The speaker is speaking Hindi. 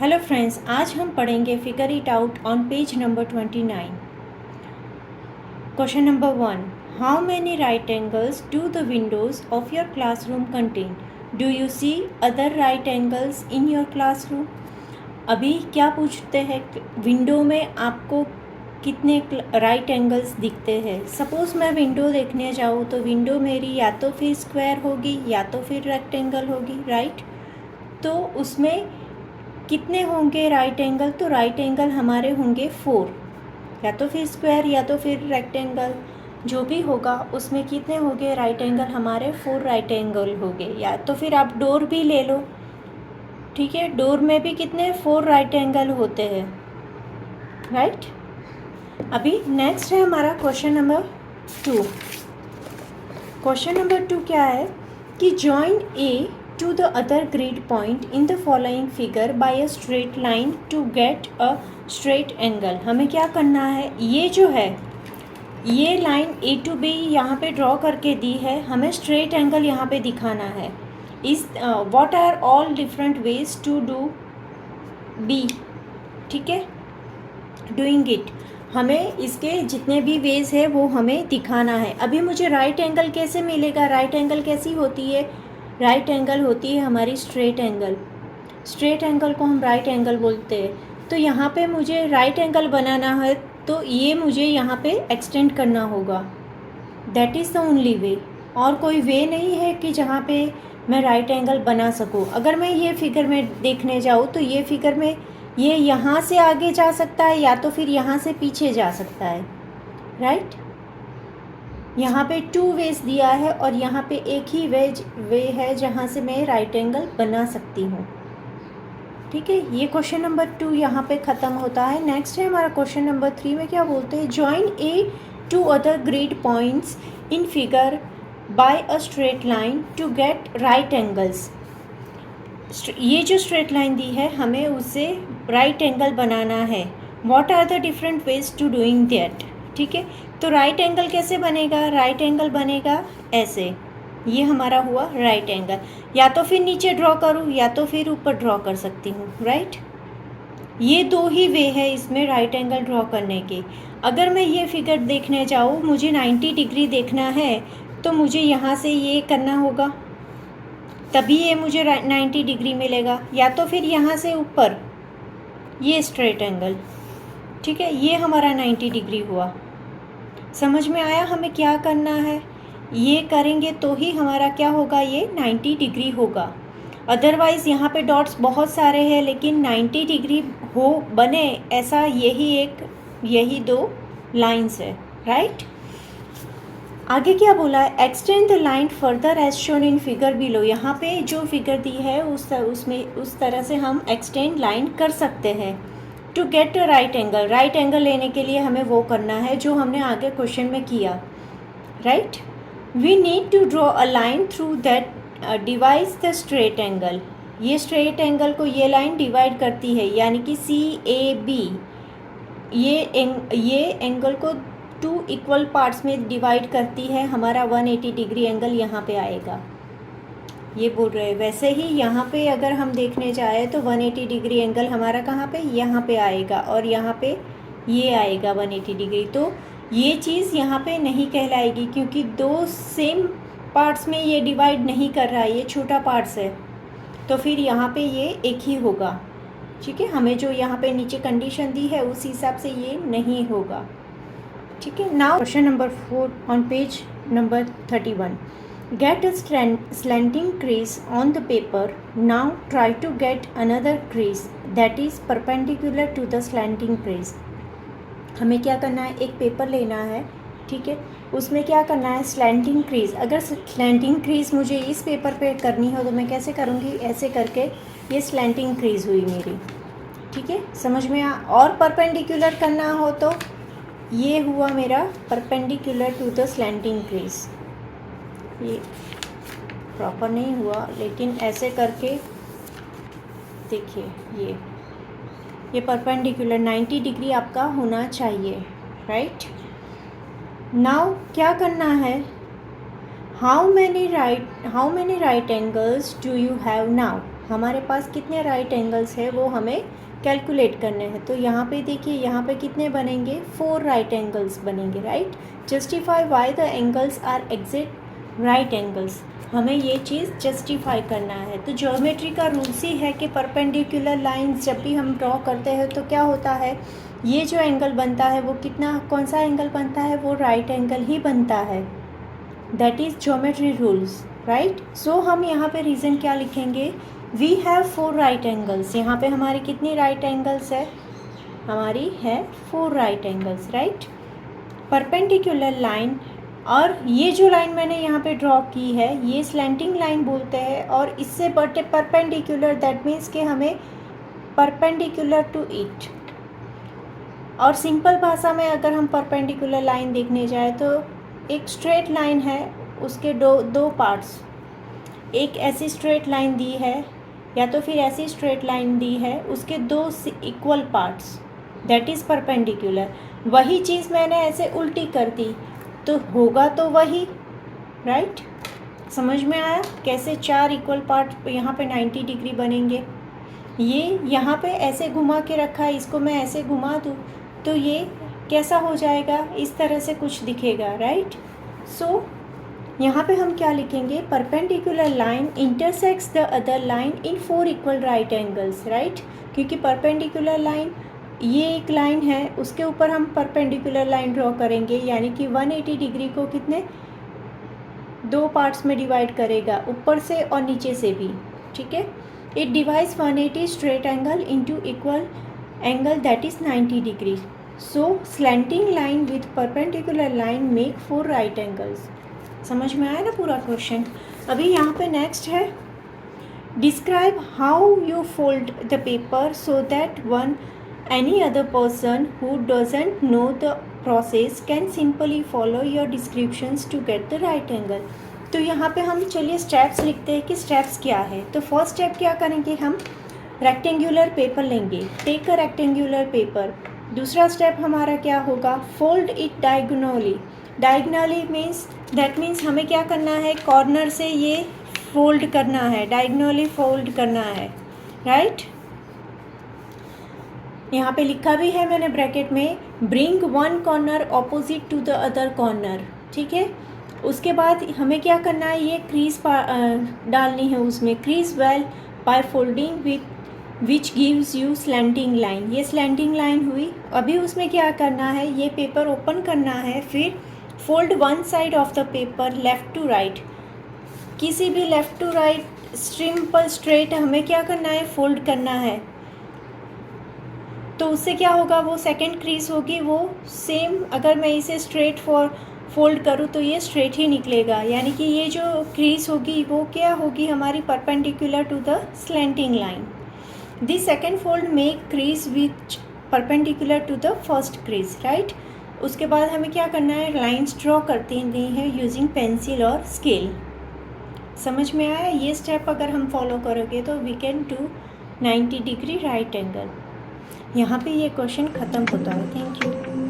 हेलो फ्रेंड्स, आज हम पढ़ेंगे figure it out on page number 29। Question number 1, how many right angles do the windows of your classroom contain? Do you see other right angles in your classroom? अभी क्या पूछते हैं, विंडो में आपको कितने राइट एंगल्स दिखते हैं? सपोज़ मैं विंडो देखने जाऊँ तो विंडो मेरी या तो फिर स्क्वायर होगी या तो फिर रेक्टेंगल होगी, राइट? तो उसमें कितने होंगे राइट एंगल? तो राइट एंगल हमारे होंगे 4, या तो फिर स्क्वायर या तो फिर रेक्टेंगल, जो भी होगा उसमें कितने होंगे राइट एंगल? हमारे 4 राइट एंगल होंगे। या तो फिर आप डोर भी ले लो, ठीक है, डोर में भी कितने 4 राइट एंगल होते हैं, राइट? अभी नेक्स्ट है हमारा क्वेश्चन नंबर 2। क्वेश्चन नंबर 2 क्या है कि join A to the other grid point in the following figure by a straight line to get a straight angle। हमें क्या करना है, ये जो है ये लाइन A to B यहाँ पे ड्रॉ करके दी है, हमें स्ट्रेट एंगल यहाँ पे दिखाना है। इस what are all different ways to do B, ठीक है, डूइंग इट। हमें इसके जितने भी वेज है वो हमें दिखाना है। अभी मुझे राइट एंगल कैसे मिलेगा? राइट एंगल कैसी होती है? राइट एंगल होती है हमारी स्ट्रेट एंगल। स्ट्रेट एंगल को हम राइट एंगल बोलते हैं। तो यहाँ पे मुझे राइट एंगल बनाना है तो ये मुझे यहाँ पे एक्सटेंड करना होगा। That is the only way. और कोई वे नहीं है कि जहाँ पे मैं राइट एंगल बना सकूँ। अगर मैं ये फिगर में देखने जाऊँ तो ये फिगर में ये यहाँ से आगे जा सकता है या तो फिर यहाँ से पीछे जा सकता है, राइट? यहाँ पे 2 वेज दिया है और यहाँ पे एक ही वे है जहाँ से मैं राइट एंगल बना सकती हूँ, ठीक है। ये क्वेश्चन नंबर 2 यहाँ पे ख़त्म होता है। नेक्स्ट है हमारा क्वेश्चन नंबर 3 में क्या बोलते हैं, join A to other grid points in figure by a straight line to get right angles. ये जो स्ट्रेट लाइन दी है हमें उससे राइट एंगल बनाना है। What are the different ways to doing that, ठीक है। तो राइट एंगल कैसे बनेगा? राइट एंगल बनेगा ऐसे, ये हमारा हुआ राइट एंगल। या तो फिर नीचे ड्रॉ करूँ या तो फिर ऊपर ड्रॉ कर सकती हूँ, राइट? ये 2 ही वे है इसमें राइट एंगल ड्रॉ करने के। अगर मैं ये फिगर देखने जाऊँ, मुझे 90 डिग्री देखना है तो मुझे यहाँ से ये करना होगा, तभी ये मुझे 90 डिग्री मिलेगा। या तो फिर यहाँ से ऊपर ये स्ट्रेट एंगल, ठीक है, ये हमारा 90 डिग्री हुआ। समझ में आया हमें क्या करना है? ये करेंगे तो ही हमारा क्या होगा, ये 90 डिग्री होगा। अदरवाइज़ यहाँ पे डॉट्स बहुत सारे हैं लेकिन 90 डिग्री हो बने ऐसा यही 2 लाइंस है, राइट? आगे क्या बोला है, extend the line further as shown in figure below. यहाँ पे जो फिगर दी है उसमें उस तरह से हम एक्सटेंड लाइन कर सकते हैं। To get a right angle, right angle लेने के लिए हमें वो करना है जो हमने आगे क्वेश्चन में किया, right? We need to draw a line through that divides the straight angle. ये स्ट्रेट एंगल को ये लाइन डिवाइड करती है, यानी कि CAB ये एंगल को 2 इक्वल पार्ट्स में डिवाइड करती है। हमारा 180 डिग्री एंगल यहाँ पे आएगा, ये बोल रहे हैं। वैसे ही यहाँ पे अगर हम देखने जाए तो 180 डिग्री एंगल हमारा कहाँ पे, यहाँ पे आएगा, और यहाँ पे ये आएगा 180 डिग्री। तो ये चीज़ यहाँ पे नहीं कहलाएगी क्योंकि 2 सेम पार्ट्स में ये डिवाइड नहीं कर रहा है, ये छोटा पार्ट्स है, तो फिर यहाँ पे ये एक ही होगा, ठीक है। हमें जो यहाँ पे नीचे कंडीशन दी है उस हिसाब से ये नहीं होगा, ठीक है। Now question number 4 on page number 31। Get a slanting crease on the paper. Now try to get another crease that is perpendicular to the slanting crease. हमें क्या करना है, एक पेपर लेना है, ठीक है, उसमें क्या करना है, स्लैंटिंग क्रीज। अगर स्लैंटिंग क्रीज मुझे इस पेपर पे करनी हो तो मैं कैसे करूँगी, ऐसे करके ये स्लैंटिंग क्रीज हुई मेरी, ठीक है, समझ में आ। और परपेंडिकुलर करना हो तो ये हुआ मेरा perpendicular to the slanting crease. ये प्रॉपर नहीं हुआ लेकिन ऐसे करके देखिए, ये परपेंडिकुलर 90 डिग्री आपका होना चाहिए, राइट? नाउ क्या करना है, how many right angles do you have now. हमारे पास कितने राइट एंगल्स है वो हमें कैलकुलेट करने हैं। तो यहाँ पे देखिए, यहाँ पे कितने बनेंगे, 4 राइट एंगल्स बनेंगे, right. Justify why the angles are exact right angles. हमें ये चीज़ जस्टिफाई करना है। तो ज्योमेट्री का रूल्स ही है कि परपेंडिकुलर लाइंस जब भी हम ड्रॉ करते हैं तो क्या होता है, ये जो एंगल बनता है वो कौन सा एंगल बनता है, वो राइट एंगल ही बनता है। That is geometry rules, right. So हम यहाँ पे रीज़न क्या लिखेंगे, वी हैव 4 राइट एंगल्स। यहाँ पे हमारी कितनी राइट एंगल्स है, हमारी है 4 right angles, right. Perpendicular line, और ये जो लाइन मैंने यहाँ पे ड्रॉ की है ये स्लैंटिंग लाइन बोलते हैं, और इससे बटे परपेंडिकुलर, दैट मीन्स कि हमें परपेंडिकुलर टू इट। और सिंपल भाषा में अगर हम परपेंडिकुलर लाइन देखने जाए तो एक स्ट्रेट लाइन है, उसके दो पार्ट्स, एक ऐसी स्ट्रेट लाइन दी है या तो फिर ऐसी स्ट्रेट लाइन दी है, उसके 2 equal parts, that is perpendicular. वही चीज़ मैंने ऐसे उल्टी कर दी तो होगा तो वही, राइट। समझ में आया कैसे 4 इक्वल पार्ट यहाँ पे 90 डिग्री बनेंगे। ये यहाँ पे ऐसे घुमा के रखा है, इसको मैं ऐसे घुमा दूँ तो ये कैसा हो जाएगा, इस तरह से कुछ दिखेगा, राइट। सो यहाँ पे हम क्या लिखेंगे, perpendicular line intersects the other line in 4 equal right angles, right. क्योंकि परपेंडिकुलर लाइन, ये एक लाइन है, उसके ऊपर हम परपेंडिकुलर लाइन ड्रॉ करेंगे, यानी कि 180 डिग्री को कितने 2 पार्ट्स में डिवाइड करेगा, ऊपर से और नीचे से भी, ठीक है। It divides 180 straight angle into equal angle that is 90 degree. So slanting line with perpendicular line make 4 right angles. समझ में आया ना पूरा क्वेश्चन। अभी यहाँ पे नेक्स्ट है, describe how you fold the paper so that any other person who doesn't know the process can simply follow your descriptions to get the right angle। तो यहाँ पे हम चलिए स्टेप्स लिखते हैं कि स्टेप्स क्या है। तो फर्स्ट स्टेप क्या करेंगे, हम रेक्टेंगुलर पेपर लेंगे, टेक अ रेक्टेंगुलर पेपर। दूसरा स्टेप हमारा क्या होगा, fold it diagonally. Diagonally means, that means हमें क्या करना है, कॉर्नर से ये फोल्ड करना है, डायगोनली फोल्ड करना है, राइट। यहाँ पे लिखा भी है मैंने ब्रैकेट में, bring 1 corner opposite to the other corner, ठीक है। उसके बाद हमें क्या करना है, ये क्रीज डालनी है उसमें, crease well by folding with which gives you slanting line. ये स्लैंटिंग लाइन हुई। अभी उसमें क्या करना है, ये पेपर ओपन करना है, फिर fold 1 side of the paper left to right. किसी भी left to right simple straight हमें क्या करना है, फोल्ड करना है। तो उससे क्या होगा, वो सेकंड क्रीज होगी वो सेम, अगर मैं इसे स्ट्रेट फोल्ड करूँ तो ये स्ट्रेट ही निकलेगा, यानी कि ये जो क्रीज होगी वो क्या होगी, हमारी perpendicular to the slanting line. This second fold make crease which perpendicular to the first crease, right. उसके बाद हमें क्या करना है, लाइंस ड्रॉ करती हैं यूजिंग पेंसिल और स्केल। समझ में आया, ये स्टेप अगर हम फॉलो करोगे तो we can do 90 degree right angle. यहाँ पे ये क्वेश्चन ख़त्म होता है। Thank you.